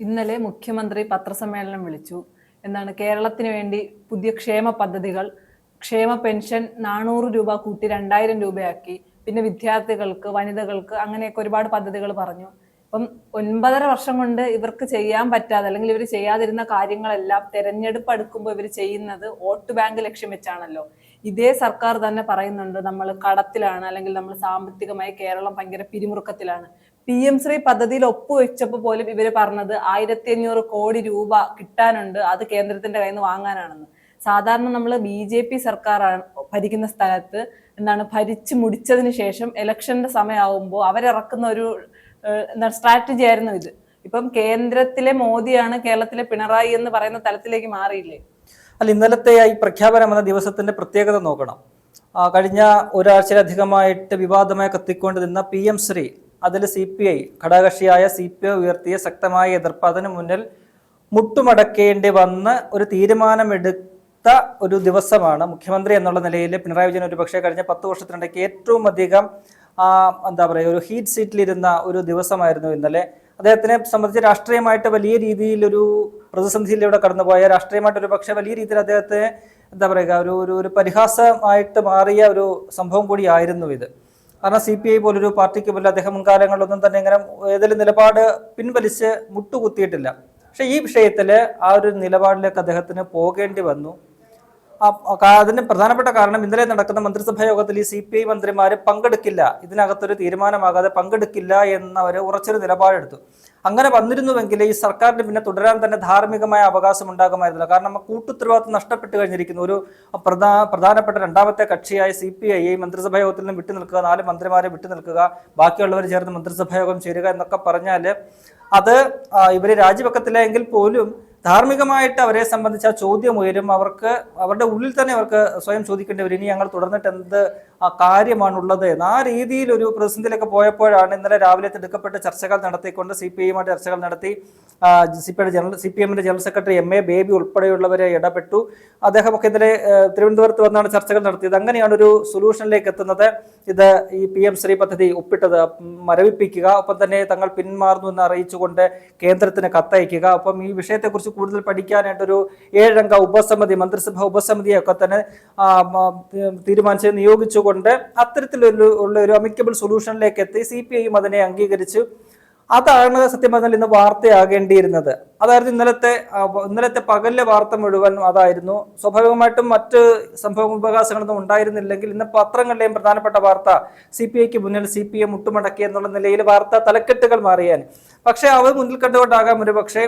ഇന്നലെ മുഖ്യമന്ത്രി പത്രസമ്മേളനം വിളിച്ചു. കേരളത്തിന് വേണ്ടി പുതിയ ക്ഷേമ പദ്ധതികൾ, ക്ഷേമ പെൻഷൻ 400 രൂപ കൂട്ടി 2000 രൂപയാക്കി, പിന്നെ വിദ്യാർത്ഥികൾക്ക്, വനിതകൾക്ക്, അങ്ങനെയൊക്കെ ഒരുപാട് പദ്ധതികൾ പറഞ്ഞു. അപ്പം 9.5 വർഷം കൊണ്ട് ഇവർക്ക് ചെയ്യാൻ പറ്റാതെ, അല്ലെങ്കിൽ ഇവർ ചെയ്യാതിരുന്ന കാര്യങ്ങളെല്ലാം തെരഞ്ഞെടുപ്പ് അടുക്കുമ്പോൾ ഇവർ ചെയ്യുന്നത് വോട്ട് ബാങ്ക് ലക്ഷ്യം വെച്ചാണല്ലോ. ഇതേ സർക്കാർ തന്നെ പറയുന്നുണ്ട് നമ്മൾ കടത്തിലാണ്, അല്ലെങ്കിൽ നമ്മൾ സാമ്പത്തികമായി കേരളം ഭയങ്കര പിരിമുറുക്കത്തിലാണ്. PM ശ്രീ പദ്ധതിയിൽ ഒപ്പുവെച്ചപ്പോൾ പോലും ഇവര് പറഞ്ഞത് 1500 കോടി രൂപ കിട്ടാനുണ്ട്, അത് കേന്ദ്രത്തിന്റെ കയ്യിൽ നിന്ന് വാങ്ങാനാണെന്ന്. സാധാരണ നമ്മൾ BJP സർക്കാർ ഭരിക്കുന്ന സ്ഥലത്ത് ഭരിച്ചു മുടിച്ചതിന് ശേഷം ഇലക്ഷന്റെ സമയമാവുമ്പോൾ അവരിറക്കുന്ന ഒരു സ്ട്രാറ്റജി ആയിരുന്നു ഇത്. ഇപ്പം കേന്ദ്രത്തിലെ മോദിയാണ് കേരളത്തിലെ പിണറായി എന്ന് പറയുന്ന തലത്തിലേക്ക് മാറിയില്ലേ? അല്ല, ഇന്നലത്തെ ഈ പ്രഖ്യാപനം എന്ന ദിവസത്തിന്റെ പ്രത്യേകത നോക്കണം. കഴിഞ്ഞ ഒരാഴ്ചയിലധികമായിട്ട് വിവാദമായി കത്തിക്കൊണ്ട് നിന്ന PM ശ്രീ, അതിൽ CPI ഘടകകക്ഷിയായ CPI ഉയർത്തിയ ശക്തമായ എതിർപ്പ്, അതിനു മുന്നിൽ മുട്ടുമടക്കേണ്ടി വന്ന് ഒരു തീരുമാനമെടുത്ത ഒരു ദിവസമാണ്. മുഖ്യമന്ത്രി എന്നുള്ള നിലയിൽ പിണറായി വിജയൻ ഒരു പക്ഷേ കഴിഞ്ഞ 10 വർഷത്തിനിടയ്ക്ക് ഏറ്റവും അധികം ഒരു ഹീറ്റ് സീറ്റിലിരുന്ന ഒരു ദിവസമായിരുന്നു ഇന്നലെ. അദ്ദേഹത്തിനെ സംബന്ധിച്ച് രാഷ്ട്രീയമായിട്ട് വലിയ രീതിയിൽ ഒരു പ്രതിസന്ധിയിലൂടെ കടന്നുപോയ, രാഷ്ട്രീയമായിട്ട് ഒരു പക്ഷേ വലിയ രീതിയിൽ അദ്ദേഹത്തെ ഒരു പരിഹാസമായിട്ട് മാറിയ ഒരു സംഭവം കൂടിയായിരുന്നു ഇത്. കാരണം CPI പോലൊരു പാർട്ടിക്ക് പോലും അദ്ദേഹം മുൻകാലങ്ങളിലൊന്നും തന്നെ ഇങ്ങനെ ഏതെങ്കിലും നിലപാട് പിൻവലിച്ച് മുട്ടുകുത്തിയിട്ടില്ല. പക്ഷെ ഈ വിഷയത്തിൽ ആ ഒരു നിലപാടിലേക്ക് അദ്ദേഹത്തിന് പോകേണ്ടി വന്നു. അതിന് പ്രധാനപ്പെട്ട കാരണം ഇന്നലെ നടക്കുന്ന മന്ത്രിസഭാ യോഗത്തിൽ ഈ CPI മന്ത്രിമാർ പങ്കെടുക്കില്ല, ഇതിനകത്തൊരു തീരുമാനമാകാതെ പങ്കെടുക്കില്ല എന്നവർ ഉറച്ചൊരു നിലപാടെടുത്തു. അങ്ങനെ വന്നിരുന്നുവെങ്കിൽ ഈ സർക്കാരിന് പിന്നെ തുടരാൻ തന്നെ ധാർമ്മികമായ അവകാശം ഉണ്ടാകുമായിരുന്നില്ല. കാരണം കൂട്ടുത്തരവാദിത്വം നഷ്ടപ്പെട്ട് കഴിഞ്ഞിരിക്കുന്നു. ഒരു പ്രധാനപ്പെട്ട രണ്ടാമത്തെ കക്ഷിയായ CPI മന്ത്രിസഭാ യോഗത്തിൽ നിന്ന് വിട്ടുനിൽക്കുക, 4 മന്ത്രിമാരെ വിട്ടുനിൽക്കുക, ബാക്കിയുള്ളവർ ചേർന്ന് മന്ത്രിസഭാ യോഗം ചേരുക എന്നൊക്കെ പറഞ്ഞാൽ അത് ഇവര് രാജിവെക്കത്തില്ലെങ്കിൽ പോലും ധാർമ്മികമായിട്ട് അവരെ സംബന്ധിച്ച് ആ ചോദ്യം ഉയരും. അവരുടെ ഉള്ളിൽ തന്നെ അവർക്ക് സ്വയം ചോദിക്കേണ്ടി വരും, ഇനി ഞങ്ങൾ തുടർന്നിട്ട് എന്ത് കാര്യമാണുള്ളത് എന്ന്. ആ രീതിയിൽ ഒരു പ്രതിസന്ധിയിലേക്ക് പോയപ്പോഴാണ് ഇന്നലെ രാവിലെ തിടുക്കപ്പെട്ട് ചർച്ചകൾ നടത്തിക്കൊണ്ട് CPIയുമായിട്ട് ചർച്ചകൾ നടത്തി. CPMന്റെ ജനറൽ സെക്രട്ടറി MA ബേബി ഉൾപ്പെടെയുള്ളവരെ ഇടപെട്ടു. അദ്ദേഹമൊക്കെ ഇന്നലെ തിരുവനന്തപുരത്ത് വന്നാണ് ചർച്ചകൾ നടത്തിയത്. അങ്ങനെയാണ് ഒരു സൊല്യൂഷനിലേക്ക് എത്തുന്നത്. ഇത് ഈ PM ശ്രീ പദ്ധതി ഒപ്പിട്ടത് മരവിപ്പിക്കുക, ഒപ്പം തന്നെ തങ്ങൾ പിന്മാറുന്നു എന്ന് അറിയിച്ചുകൊണ്ട് കേന്ദ്രത്തിന് കത്തയക്കുക, ഒപ്പം ഈ വിഷയത്തെക്കുറിച്ച് കൂടുതൽ പഠിക്കാനായിട്ടൊരു 7 അംഗ ഉപസമിതി, മന്ത്രിസഭാ ഉപസമിതിയൊക്കെ തന്നെ തീരുമാനിച്ച് നിയോഗിച്ചുകൊണ്ട് അത്തരത്തിലുള്ള ഒരു അമിക്കബിൾ സൊല്യൂഷനിലേക്ക് എത്തി. CPIയും അതിനെ അംഗീകരിച്ചു. അതാണ് സത്യം പറഞ്ഞാൽ ഇന്ന് വാർത്തയാകേണ്ടിയിരുന്നത്. അതായിരുന്നു ഇന്നലത്തെ പകലിലെ വാർത്ത മുഴുവൻ അതായിരുന്നു. സ്വാഭാവികമായിട്ടും മറ്റ് സംഭവ വികാസങ്ങളൊന്നും ഉണ്ടായിരുന്നില്ലെങ്കിൽ ഇന്ന് പത്രങ്ങളിലെയും പ്രധാനപ്പെട്ട വാർത്ത CPIക്ക് മുന്നിൽ CPI മുട്ടുമടക്കി എന്നുള്ള നിലയിൽ വാർത്ത തലക്കെട്ടുകൾ മാറിയാൻ. പക്ഷെ അവർ മുന്നിൽ കണ്ടുകൊണ്ടാകാം ഒരു പക്ഷേ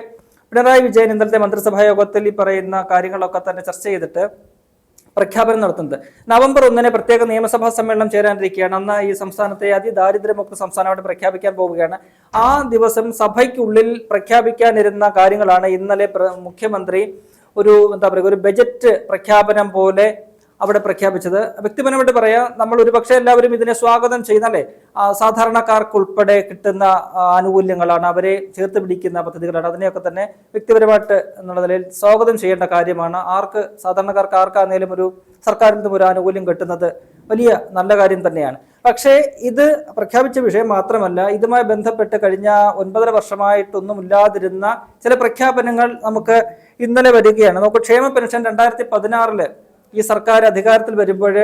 പിണറായി വിജയൻ ഇന്നലത്തെ മന്ത്രിസഭാ യോഗത്തിൽ ഈ പറയുന്ന കാര്യങ്ങളൊക്കെ തന്നെ ചർച്ച ചെയ്തിട്ട് പ്രഖ്യാപനം നടത്തുന്നത്. നവംബർ 1 പ്രത്യേക നിയമസഭാ സമ്മേളനം ചേരാനിരിക്കുകയാണ്. അന്ന് ഈ സംസ്ഥാനത്തെ അതിദാരിദ്ര്യമുക്ത സംസ്ഥാനമായിട്ട് പ്രഖ്യാപിക്കാൻ പോവുകയാണ്. ആ ദിവസം സഭയ്ക്കുള്ളിൽ പ്രഖ്യാപിക്കാനിരുന്ന കാര്യങ്ങളാണ് ഇന്നലെ മുഖ്യമന്ത്രി ഒരു ബജറ്റ് പ്രഖ്യാപനം പോലെ അവിടെ പ്രഖ്യാപിച്ചത്. വ്യക്തിപരമായിട്ട് പറയാം, നമ്മൾ ഒരു പക്ഷേ എല്ലാവരും ഇതിനെ സ്വാഗതം ചെയ്യുന്നല്ലേ. സാധാരണക്കാർക്ക് ഉൾപ്പെടെ കിട്ടുന്ന ആനുകൂല്യങ്ങളാണ്, അവരെ ചേർത്ത് പിടിക്കുന്ന പദ്ധതികളാണ്. അതിനെയൊക്കെ തന്നെ വ്യക്തിപരമായിട്ട് എന്നുള്ള നിലയിൽ സ്വാഗതം ചെയ്യേണ്ട കാര്യമാണ്. സാധാരണക്കാർക്ക് ആർക്കാണെങ്കിലും ഒരു സർക്കാരിൽ നിന്നും ഒരു ആനുകൂല്യം കിട്ടുന്നത് വലിയ നല്ല കാര്യം തന്നെയാണ്. പക്ഷേ ഇത് പ്രഖ്യാപിച്ച വിഷയം മാത്രമല്ല, ഇതുമായി ബന്ധപ്പെട്ട് കഴിഞ്ഞ 9.5 വർഷമായിട്ടൊന്നും ഇല്ലാതിരുന്ന ചില പ്രഖ്യാപനങ്ങൾ നമുക്ക് ഇന്നലെ വരികയാണ്. നമുക്ക് ക്ഷേമ പെൻഷൻ 2016 ഈ സർക്കാർ അധികാരത്തിൽ വരുമ്പോൾ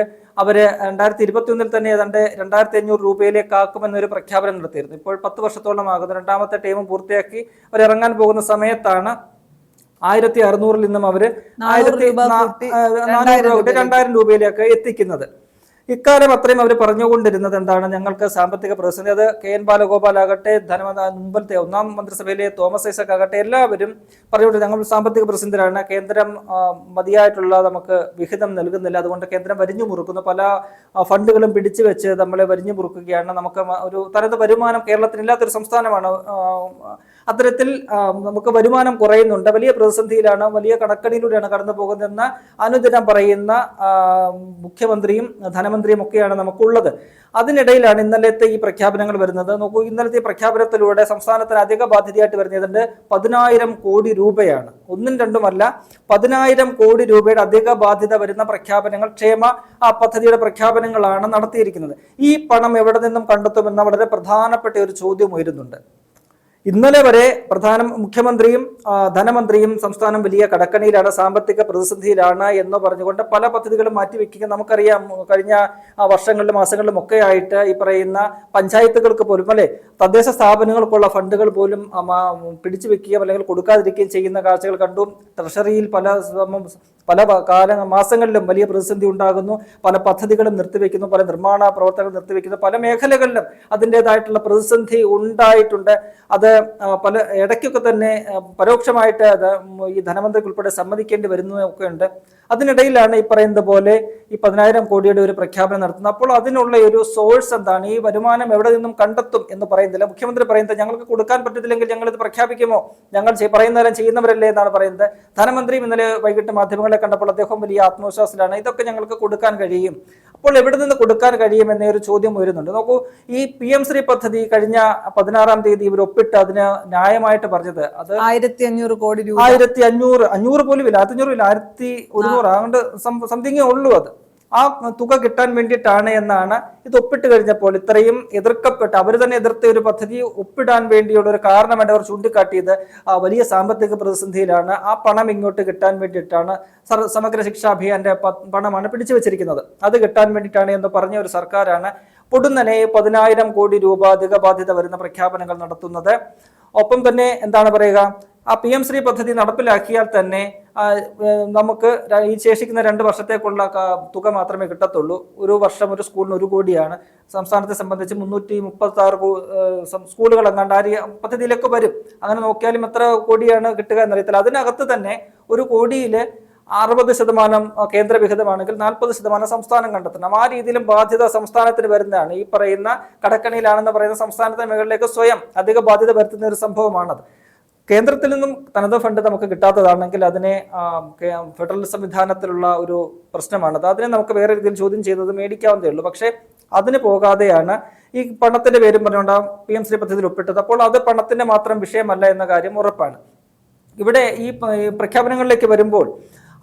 അവര് 2021 തന്നെ ഏതാണ്ട് 2500 രൂപയിലേക്ക് ആക്കുമെന്നൊരു പ്രഖ്യാപനം നടത്തിയിരുന്നു. ഇപ്പോൾ 10 വർഷത്തോളം ആകുന്നു. രണ്ടാമത്തെ ടൈം പൂർത്തിയാക്കി അവരിറങ്ങാൻ പോകുന്ന സമയത്താണ് 1600 നിന്നും അവര് 2000 രൂപയിലേക്ക് എത്തിക്കുന്നത്. ഇക്കാലം അത്രയും അവർ പറഞ്ഞുകൊണ്ടിരുന്നത് എന്താണ്, ഞങ്ങൾക്ക് സാമ്പത്തിക പ്രതിസന്ധി. അത് KN ബാലഗോപാൽ ആകട്ടെ, മുമ്പത്തെ 1ാം മന്ത്രിസഭയിലെ തോമസ് ഐസക് ആകട്ടെ, എല്ലാവരും പറഞ്ഞുകൊണ്ട് ഞങ്ങൾ സാമ്പത്തിക പ്രതിസന്ധിയിലാണ്, കേന്ദ്രം മതിയായിട്ടുള്ള നമുക്ക് വിഹിതം നൽകുന്നില്ല, അതുകൊണ്ട് കേന്ദ്രം വരിഞ്ഞു മുറുക്കുന്നു, പല ഫണ്ടുകളും പിടിച്ചു വെച്ച് നമ്മളെ വരിഞ്ഞു മുറുക്കുകയാണ്, നമുക്ക് ഒരു തനത് വരുമാനം കേരളത്തിനില്ലാത്തൊരു സംസ്ഥാനമാണ്, അത്തരത്തിൽ നമുക്ക് വരുമാനം കുറയുന്നുണ്ട്, വലിയ പ്രതിസന്ധിയിലാണ്, വലിയ കടക്കണിയിലൂടെയാണ് കടന്നു പോകുന്നതെന്ന് അനുദിനം പറയുന്ന മുഖ്യമന്ത്രിയും ധനമന്ത്രിയും ഒക്കെയാണ് നമുക്കുള്ളത്. അതിനിടയിലാണ് ഇന്നലത്തെ ഈ പ്രഖ്യാപനങ്ങൾ വരുന്നത്. നോക്കൂ, ഇന്നലത്തെ പ്രഖ്യാപനത്തിലൂടെ സംസ്ഥാനത്തിന് അധിക ബാധ്യതയായിട്ട് വരുന്നത് 10,000 കോടി രൂപയാണ്. 1ഉം 2ഉമല്ല, 10,000 കോടി രൂപയുടെ അധിക ബാധ്യത വരുന്ന പ്രഖ്യാപനങ്ങൾ, ക്ഷേമ പദ്ധതിയുടെ പ്രഖ്യാപനങ്ങളാണ് നടത്തിയിരിക്കുന്നത്. ഈ പണം എവിടെ നിന്നും കണ്ടെത്തുമെന്ന വളരെ പ്രധാനപ്പെട്ട ഒരു ചോദ്യം ഉയരുന്നുണ്ട്. ഇന്നലെ വരെ മുഖ്യമന്ത്രിയും ധനമന്ത്രിയും സംസ്ഥാനം വലിയ കടക്കണിയിലാണ്, സാമ്പത്തിക പ്രതിസന്ധിയിലാണ് എന്ന് പറഞ്ഞുകൊണ്ട് പല പദ്ധതികളും മാറ്റിവെക്കുക. നമുക്കറിയാം, കഴിഞ്ഞ വർഷങ്ങളിലും മാസങ്ങളിലും ഒക്കെ ആയിട്ട് ഈ പറയുന്ന പഞ്ചായത്തുകൾക്ക് പോലും തദ്ദേശ സ്ഥാപനങ്ങൾക്കുള്ള ഫണ്ടുകൾ പോലും പിടിച്ചു വെക്കുകയും അല്ലെങ്കിൽ കൊടുക്കാതിരിക്കുകയും ചെയ്യുന്ന കാഴ്ചകൾ കണ്ടു. ട്രഷറിയിൽ പല മാസങ്ങളിലും വലിയ പ്രതിസന്ധി ഉണ്ടാകുന്നു, പല പദ്ധതികളും നിർത്തിവെക്കുന്നു, പല നിർമ്മാണ പ്രവർത്തനങ്ങൾ നിർത്തിവെക്കുന്നു, പല മേഖലകളിലും അതിൻ്റെതായിട്ടുള്ള പ്രതിസന്ധി ഉണ്ടായിട്ടുണ്ട്. അത് പല ഇടയ്ക്കൊക്കെ തന്നെ പരോക്ഷമായിട്ട് ഈ ധനമന്ത്രിക്ക് ഉൾപ്പെടെ സമ്മതിക്കേണ്ടി വരുന്നതൊക്കെ ഉണ്ട്. അതിനിടയിലാണ് ഈ പറയുന്നത് പോലെ ഈ 10,000 കോടിയുടെ ഒരു പ്രഖ്യാപനം നടത്തുന്നത്. അപ്പോൾ അതിനുള്ള ഒരു സോഴ്സ് എന്താണ്, ഈ വരുമാനം എവിടെ നിന്നും കണ്ടെത്തും എന്ന് പറയുന്നില്ല. മുഖ്യമന്ത്രി പറയുന്നത് ഞങ്ങൾക്ക് കൊടുക്കാൻ പറ്റത്തില്ലെങ്കിൽ ഞങ്ങൾ ഇത് പ്രഖ്യാപിക്കുമോ, ഞങ്ങൾ പറയുന്നതെല്ലാം ചെയ്യുന്നവരല്ലേ എന്നാണ് പറയുന്നത്. ധനമന്ത്രിയും ഇന്നലെ വൈകിട്ട് മാധ്യമങ്ങളെ കണ്ടപ്പോൾ അദ്ദേഹം വലിയ ആത്മവിശ്വാസത്തിലാണ്, ഇതൊക്കെ ഞങ്ങൾക്ക് കൊടുക്കാൻ കഴിയും. അപ്പോൾ എവിടെ നിന്ന് കൊടുക്കാൻ കഴിയും എന്നൊരു ചോദ്യം വരുന്നുണ്ട്. നോക്കൂ, ഈ PM ശ്രീ പദ്ധതി കഴിഞ്ഞ 16-ാം തീയതി ഇവർ ഒപ്പിട്ട് അതിന് ന്യായമായിട്ട് പറഞ്ഞത് അത് 1,500 കോടി രൂപ, 1,500 പോലും ഇല്ല, 500 ഇല്ല, 1,100 അതുകൊണ്ട് സംതിങ്ങേ ഉള്ളൂ. അത് ആ തുക കിട്ടാൻ വേണ്ടിയിട്ടാണ് എന്നാണ് ഇത് ഒപ്പിട്ട് കഴിഞ്ഞപ്പോൾ ഇത്രയും എതിർക്കപ്പെട്ട് അവർ തന്നെ എതിർത്ത ഒരു പദ്ധതി ഒപ്പിടാൻ വേണ്ടിയുള്ള ഒരു കാരണമായിട്ട് അവർ ചൂണ്ടിക്കാട്ടിയത് വലിയ സാമ്പത്തിക പ്രതിസന്ധിയിലാണ്, ആ പണം ഇങ്ങോട്ട് കിട്ടാൻ വേണ്ടിയിട്ടാണ്, സമഗ്ര ശിക്ഷാ അഭിയാന്റെ പണമാണ് പിടിച്ചു വെച്ചിരിക്കുന്നത്, അത് കിട്ടാൻ വേണ്ടിയിട്ടാണ് എന്ന് പറഞ്ഞ ഒരു സർക്കാരാണ് പൊടുന്നനെ 10,000 കോടി രൂപ അധിക ബാധ്യത വരുന്ന പ്രഖ്യാപനങ്ങൾ നടത്തുന്നത്. ഒപ്പം തന്നെ എന്താണ് പറയുക, ആ PM ശ്രീ പദ്ധതി നടപ്പിലാക്കിയാൽ തന്നെ നമുക്ക് ഈ ശേഷിക്കുന്ന 2 വർഷത്തേക്കുള്ള തുക മാത്രമേ കിട്ടത്തുള്ളൂ. ഒരു വർഷം ഒരു സ്കൂളിന് 1 കോടിയാണ്. സംസ്ഥാനത്തെ സംബന്ധിച്ച് 336 സ്കൂളുകൾ എങ്ങാണ്ട് ആ പദ്ധതിയിലേക്ക് വരും. അങ്ങനെ നോക്കിയാലും എത്ര കോടിയാണ് കിട്ടുക എന്നറിയത്തില്ല. അതിനകത്ത് തന്നെ 1 കോടിയിൽ 60% കേന്ദ്രവിഹിതമാണെങ്കിൽ 40% സംസ്ഥാനം കണ്ടെത്തണം. ആ രീതിയിലും ബാധ്യത സംസ്ഥാനത്തിന് വരുന്നതാണ്. ഈ പറയുന്ന കടക്കണിയിലാണെന്ന് പറയുന്ന സംസ്ഥാനത്തെ മേഖലയിലേക്ക് സ്വയം അധിക ബാധ്യത വരുത്തുന്ന ഒരു സംഭവമാണത്. കേന്ദ്രത്തിൽ നിന്നും തനത് ഫണ്ട് നമുക്ക് കിട്ടാത്തതാണെങ്കിൽ അതിനെ ഫെഡറൽ സംവിധാനത്തിലുള്ള ഒരു പ്രശ്നമാണത്. അതിനെ നമുക്ക് വേറെ രീതിയിൽ ചോദ്യം ചെയ്തത് മേടിക്കാവുന്നതേ ഉള്ളൂ. പക്ഷേ അതിന് പോകാതെയാണ് ഈ പണത്തിന്റെ പേരും പറഞ്ഞുകൊണ്ട് PM ശ്രീ പദ്ധതിയിൽ ഒപ്പിട്ടത്. അപ്പോൾ അത് പണത്തിന്റെ മാത്രം വിഷയമല്ല എന്ന കാര്യം ഉറപ്പാണ്. ഇവിടെ ഈ പ്രഖ്യാപനങ്ങളിലേക്ക് വരുമ്പോൾ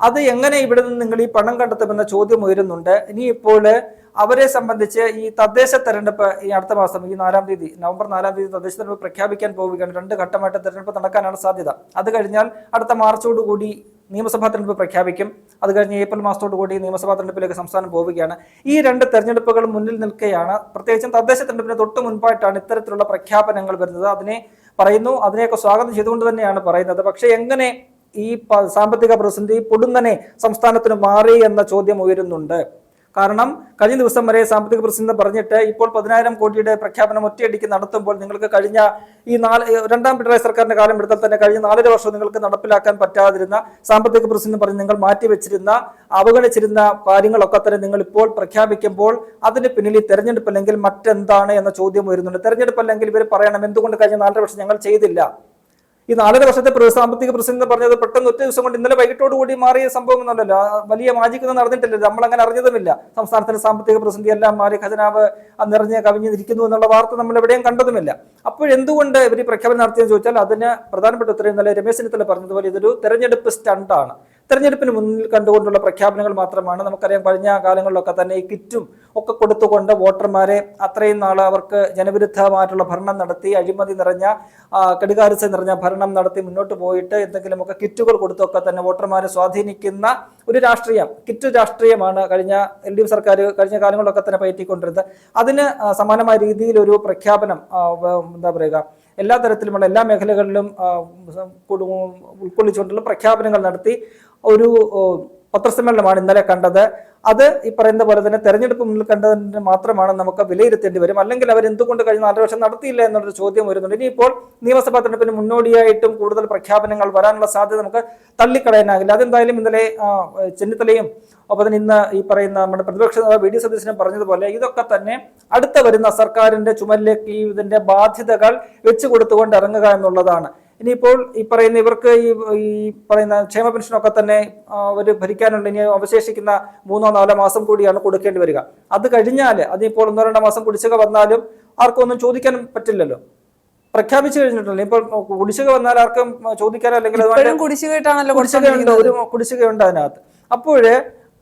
അത് എങ്ങനെ ഇവിടെ നിന്ന് നിങ്ങൾ ഈ പണം കണ്ടെത്തുമെന്ന ചോദ്യം ഉയരുന്നുണ്ട്. ഇനിയിപ്പോൾ അവരെ സംബന്ധിച്ച് ഈ തദ്ദേശ തെരഞ്ഞെടുപ്പ് ഈ അടുത്ത മാസം ഈ നവംബർ 4-ാം തീയതി തദ്ദേശ തെരഞ്ഞെടുപ്പ് പ്രഖ്യാപിക്കാൻ പോവുകയാണ്. 2 ഘട്ടമായിട്ട് തെരഞ്ഞെടുപ്പ് നടക്കാനാണ് സാധ്യത. അത് കഴിഞ്ഞാൽ അടുത്ത മാർച്ചോടുകൂടി നിയമസഭാ തെരഞ്ഞെടുപ്പ് പ്രഖ്യാപിക്കും. അത് കഴിഞ്ഞ് ഏപ്രിൽ മാസത്തോടുകൂടി നിയമസഭാ തെരഞ്ഞെടുപ്പിലേക്ക് സംസ്ഥാനം പോവുകയാണ്. ഈ 2 തെരഞ്ഞെടുപ്പുകൾ മുന്നിൽ നിൽക്കുകയാണ്. പ്രത്യേകിച്ചും തദ്ദേശ തെരഞ്ഞെടുപ്പിന് തൊട്ട് മുൻപായിട്ടാണ് ഇത്തരത്തിലുള്ള പ്രഖ്യാപനങ്ങൾ വരുന്നത്. അതിനെയൊക്കെ സ്വാഗതം ചെയ്തുകൊണ്ട് തന്നെയാണ് പറയുന്നത്. പക്ഷെ എങ്ങനെ ഈ സാമ്പത്തിക പ്രതിസന്ധി പൊടുന്നനെ സംസ്ഥാനത്തിന് മാറി എന്ന ചോദ്യം ഉയരുന്നുണ്ട്. കാരണം കഴിഞ്ഞ ദിവസം വരെ സാമ്പത്തിക പ്രതിസന്ധി പറഞ്ഞിട്ട് ഇപ്പോൾ 10,000 കോടിയുടെ പ്രഖ്യാപനം ഒറ്റയടിക്ക് നടത്തുമ്പോൾ നിങ്ങൾക്ക് കഴിഞ്ഞ ഈ 2ാം പിണറായി സർക്കാരിന്റെ കാലം എടുത്താൽ തന്നെ കഴിഞ്ഞ 4.5 വർഷം നിങ്ങൾക്ക് നടപ്പിലാക്കാൻ പറ്റാതിരുന്ന സാമ്പത്തിക പ്രതിസന്ധി പറഞ്ഞ് നിങ്ങൾ മാറ്റിവെച്ചിരുന്ന അവഗണിച്ചിരുന്ന കാര്യങ്ങളൊക്കെ തന്നെ നിങ്ങൾ ഇപ്പോൾ പ്രഖ്യാപിക്കുമ്പോൾ അതിന് പിന്നിൽ ഈ തെരഞ്ഞെടുപ്പ് അല്ലെങ്കിൽ മറ്റെന്താണ് എന്ന ചോദ്യം വരുന്നുണ്ട്. തെരഞ്ഞെടുപ്പ് അല്ലെങ്കിൽ ഇവർ പറയണം എന്തുകൊണ്ട് കഴിഞ്ഞ 4.5 വർഷം ഞങ്ങൾ ചെയ്തില്ല. ഈ 4.5 വർഷത്തെ സാമ്പത്തിക പ്രതിസന്ധി പറഞ്ഞത് പെട്ടെന്ന് ഒറ്റ ദിവസം കൊണ്ട് ഇന്നലെ വൈകിട്ടോടുകൂടി മാറിയ സംഭവം എന്നല്ലോ, വലിയ മാജിക്കൊന്നും നടന്നിട്ടില്ല, നമ്മൾ അങ്ങനെ അറിഞ്ഞതുമില്ല. സംസ്ഥാനത്തിന് സാമ്പത്തിക പ്രതിസന്ധി എല്ലാം മാറി ഖജനാവ് നിറഞ്ഞ് കവിഞ്ഞിരിക്കുന്നു എന്നുള്ള വാർത്ത നമ്മൾ എവിടെയും കണ്ടതുമില്ല. അപ്പോഴെന്തുകൊണ്ട് ഇവർ ഈ പ്രഖ്യാപനം നടത്തിയെന്ന് ചോദിച്ചാൽ അതിന് പ്രധാനപ്പെട്ട ഉത്തരം ഇന്നലെ രമേശ് ചെന്നിത്തല പറഞ്ഞതുപോലെ ഇതൊരു തെരഞ്ഞെടുപ്പ് സ്റ്റണ്ടാണ്. തെരഞ്ഞെടുപ്പിന് മുന്നിൽ കണ്ടുകൊണ്ടുള്ള പ്രഖ്യാപനങ്ങൾ മാത്രമാണ്. നമുക്കറിയാം കഴിഞ്ഞ കാലങ്ങളിലൊക്കെ തന്നെ ഈ കിറ്റും ഒക്കെ കൊടുത്തുകൊണ്ട് വോട്ടർമാരെ അത്രയും നാൾ അവർക്ക് ജനവിരുദ്ധമായിട്ടുള്ള ഭരണം നടത്തി അഴിമതി നിറഞ്ഞ കെടുകാര്യസ്ഥ നിറഞ്ഞ ഭരണം നടത്തി മുന്നോട്ട് പോയിട്ട് എന്തെങ്കിലുമൊക്കെ കിറ്റുകൾ കൊടുത്തൊക്കെ തന്നെ വോട്ടർമാരെ സ്വാധീനിക്കുന്ന ഒരു രാഷ്ട്രീയം, കിറ്റ് രാഷ്ട്രീയമാണ് കഴിഞ്ഞ LDF സർക്കാർ കഴിഞ്ഞ കാലങ്ങളിലൊക്കെ തന്നെ പയറ്റിക്കൊണ്ടിരുന്നത്. അതിന് സമാനമായ രീതിയിൽ ഒരു പ്രഖ്യാപനം എന്താ പറയുക എല്ലാ തരത്തിലുമുള്ള എല്ലാ മേഖലകളിലും ഉൾക്കൊള്ളിച്ചുകൊണ്ടുള്ള പ്രഖ്യാപനങ്ങൾ നടത്തി ഒരു പത്രസമ്മേളനമാണ് ഇന്നലെ കണ്ടത്. അത് ഈ പറയുന്ന പോലെ തന്നെ തെരഞ്ഞെടുപ്പ് മുന്നിൽ കണ്ടതിന് മാത്രമാണ് നമുക്ക് വിലയിരുത്തേണ്ടി വരും. അല്ലെങ്കിൽ അവർ എന്തുകൊണ്ട് കഴിഞ്ഞ 4 വർഷം നടത്തിയില്ല എന്നുള്ളൊരു ചോദ്യം വരുന്നുണ്ട്. ഇനിയിപ്പോൾ നിയമസഭാ തെരഞ്ഞെടുപ്പിന് മുന്നോടിയായിട്ടും കൂടുതൽ പ്രഖ്യാപനങ്ങൾ വരാനുള്ള സാധ്യത നമുക്ക് തള്ളിക്കളയാനാകില്ല. അതെന്തായാലും ഇന്നലെ ചെന്നിത്തലയും ഒപ്പം തന്നെ ഇന്ന് ഈ പറയുന്ന നമ്മുടെ പ്രതിപക്ഷ VD സതീശനും പറഞ്ഞതുപോലെ ഇതൊക്കെ തന്നെ അടുത്ത വരുന്ന സർക്കാരിന്റെ ചുമലിലേക്ക് ഇതിന്റെ ബാധ്യതകൾ വെച്ചു കൊടുത്തുകൊണ്ട് ഇറങ്ങുക എന്നുള്ളതാണ്. ഇനിയിപ്പോൾ ഈ പറയുന്ന ഇവർക്ക് ഈ പറയുന്ന ക്ഷേമ പെൻഷനൊക്കെ തന്നെ അവർ ഭരിക്കാനുള്ള ഇനി അവശേഷിക്കുന്ന 3-4 മാസം കൂടിയാണ് കൊടുക്കേണ്ടി വരിക. അത് കഴിഞ്ഞാൽ അതിപ്പോൾ 1-2 മാസം കുടിശ്ശിക വന്നാലും ആർക്കും ഒന്നും ചോദിക്കാൻ പറ്റില്ലല്ലോ, പ്രഖ്യാപിച്ചു കഴിഞ്ഞിട്ടില്ല. ഇപ്പോൾ കുടിശ്ശിക വന്നാൽ ആർക്കും ചോദിക്കാനോ അല്ലെങ്കിൽ കുടിശ്ശികയുണ്ട്, ഒരു കുടിശ്ശികയുണ്ട് അതിനകത്ത്. അപ്പോഴ്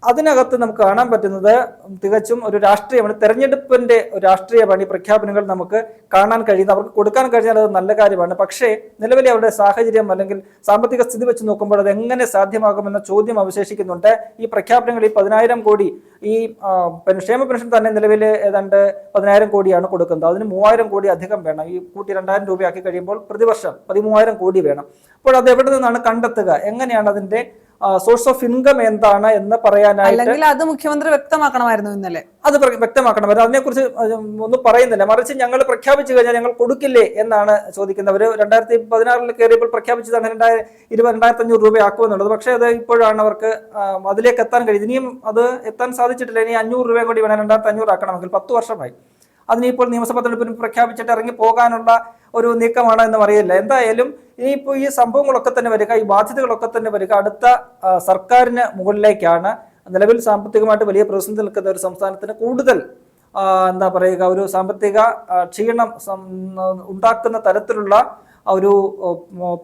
അതിനകത്ത് നമുക്ക് കാണാൻ പറ്റുന്നത് തികച്ചും ഒരു രാഷ്ട്രീയമാണ്, തെരഞ്ഞെടുപ്പിന്റെ ഒരു രാഷ്ട്രീയമാണ് ഈ പ്രഖ്യാപനങ്ങൾ നമുക്ക് കാണാൻ കഴിയുന്നത്. അവർക്ക് കൊടുക്കാൻ കഴിഞ്ഞാൽ അത് നല്ല കാര്യമാണ്. പക്ഷേ നിലവിലെ അവരുടെ സാഹചര്യം അല്ലെങ്കിൽ സാമ്പത്തിക സ്ഥിതി വെച്ച് നോക്കുമ്പോൾ അത് എങ്ങനെ സാധ്യമാകുമെന്ന ചോദ്യം അവശേഷിക്കുന്നുണ്ട്. ഈ പ്രഖ്യാപനങ്ങൾ, ഈ 10,000 കോടി, ഈ ക്ഷേമ പെൻഷൻ തന്നെ നിലവിൽ ഏതാണ്ട് 10,000 കോടിയാണ് കൊടുക്കുന്നത്. അതിന് 3,000 കോടി അധികം വേണം. ഈ കൂട്ടി 2,000 രൂപയാക്കി കഴിയുമ്പോൾ പ്രതിവർഷം 13,000 കോടി വേണം. അപ്പോൾ അത് എവിടെ നിന്നാണ് കണ്ടെത്തുക? എങ്ങനെയാണ് അതിന്റെ സോഴ്സ് ഓഫ് ഇൻകം എന്താണ് എന്ന് പറയാനായിട്ട് അത് മുഖ്യമന്ത്രി വ്യക്തമാക്കണമായിരുന്നു ഇന്നലെ. അത് വ്യക്തമാക്കണമായിരുന്നു. അതിനെക്കുറിച്ച് ഒന്നും പറയുന്നില്ല. മറിച്ച് ഞങ്ങൾ പ്രഖ്യാപിച്ചു കഴിഞ്ഞാൽ ഞങ്ങൾ കൊടുക്കില്ലേ എന്നാണ് ചോദിക്കുന്നവർ. 2016 കയറിയപ്പോൾ പ്രഖ്യാപിച്ചതാണ് 2,500 രൂപയാക്കുമെന്നുള്ളത്. പക്ഷേ അത് ഇപ്പോഴാണ് അവർക്ക് അതിലേക്ക് എത്താൻ കഴിയുന്നത്. ഇനിയും അത് എത്താൻ സാധിച്ചിട്ടില്ല. ഇനി 500 രൂപ കൂടി വേണം 2,500 ആക്കണമെങ്കിൽ. 10 വർഷമായി. അതിനിപ്പോൾ നിയമസഭാ തെരഞ്ഞെടുപ്പിന് പ്രഖ്യാപിച്ചിട്ട് ഇറങ്ങി പോകാനുള്ള ഒരു നീക്കമാണ് എന്ന് അറിയില്ല. എന്തായാലും ഇനിയിപ്പോൾ ഈ സംഭവങ്ങളൊക്കെ തന്നെ വരിക, ഈ ബാധ്യതകളൊക്കെ തന്നെ വരിക അടുത്ത സർക്കാരിന് മുകളിലേക്കാണ്. നിലവിൽ സാമ്പത്തികമായിട്ട് വലിയ പ്രതിസന്ധി നിൽക്കുന്ന ഒരു സംസ്ഥാനത്തിന് കൂടുതൽ എന്താ പറയുക, ഒരു സാമ്പത്തിക ക്ഷീണം ഉണ്ടാക്കുന്ന തരത്തിലുള്ള ഒരു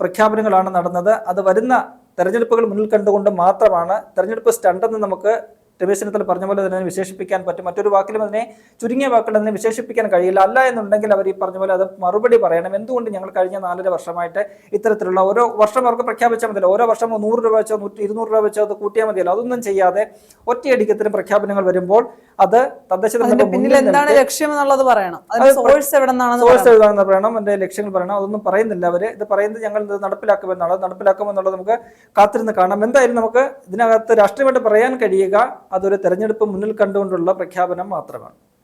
പ്രഖ്യാപനങ്ങളാണ് നടന്നത്. അത് വരുന്ന തെരഞ്ഞെടുപ്പുകൾ മുന്നിൽ കണ്ടുകൊണ്ട് മാത്രമാണ്. തെരഞ്ഞെടുപ്പ് സ്റ്റണ്ടെന്ന് നമുക്ക് രമേശ് ചെന്നിത്തല പറഞ്ഞ പോലെ തന്നെ വിശേഷിപ്പിക്കാൻ പറ്റും. മറ്റൊരു വാക്കിലും അതിനെ, ചുരുങ്ങിയ വാക്കുകൾ അതിനെ വിശേഷിപ്പിക്കാൻ കഴിയില്ല. അല്ല എന്നുണ്ടെങ്കിൽ അവർ ഈ പറഞ്ഞ പോലെ അത് മറുപടി പറയണം. എന്തുകൊണ്ട് ഞങ്ങൾ കഴിഞ്ഞ 4.5 വർഷമായിട്ട് ഇത്തരത്തിലുള്ള ഓരോ വർഷം അവർക്ക് പ്രഖ്യാപിച്ചാൽ മതിയല്ലോ, ഓരോ വർഷം 100 രൂപ വെച്ചോ 200 രൂപ വെച്ചോ അത് കൂട്ടിയാൽ മതിയല്ലോ. അതൊന്നും ചെയ്യാതെ ഒറ്റയടിക്ക് ഇത്തരം പ്രഖ്യാപനങ്ങൾ വരുമ്പോൾ അത് തദ്ദേശ എന്താണ് ലക്ഷ്യം എന്നുള്ളത് പറയണം. സോഴ്സ് എവിടെയാണെന്ന് പറയണം, എന്റെ ലക്ഷ്യങ്ങൾ പറയണം. അതൊന്നും പറയുന്നില്ല അവര്. ഇത് പറയുന്നത് ഞങ്ങൾ ഇത് നടപ്പിലാക്കുമെന്നുള്ളത് നമുക്ക് കാത്തിരുന്ന് കാണാം. എന്തായാലും നമുക്ക് ഇതിനകത്ത് രാഷ്ട്രീയമായിട്ട് പറയാൻ കഴിയുക അതൊരു തെരഞ്ഞെടുപ്പ് മുന്നിൽ കണ്ടുകൊണ്ടുള്ള പ്രഖ്യാപനം മാത്രമാണ്.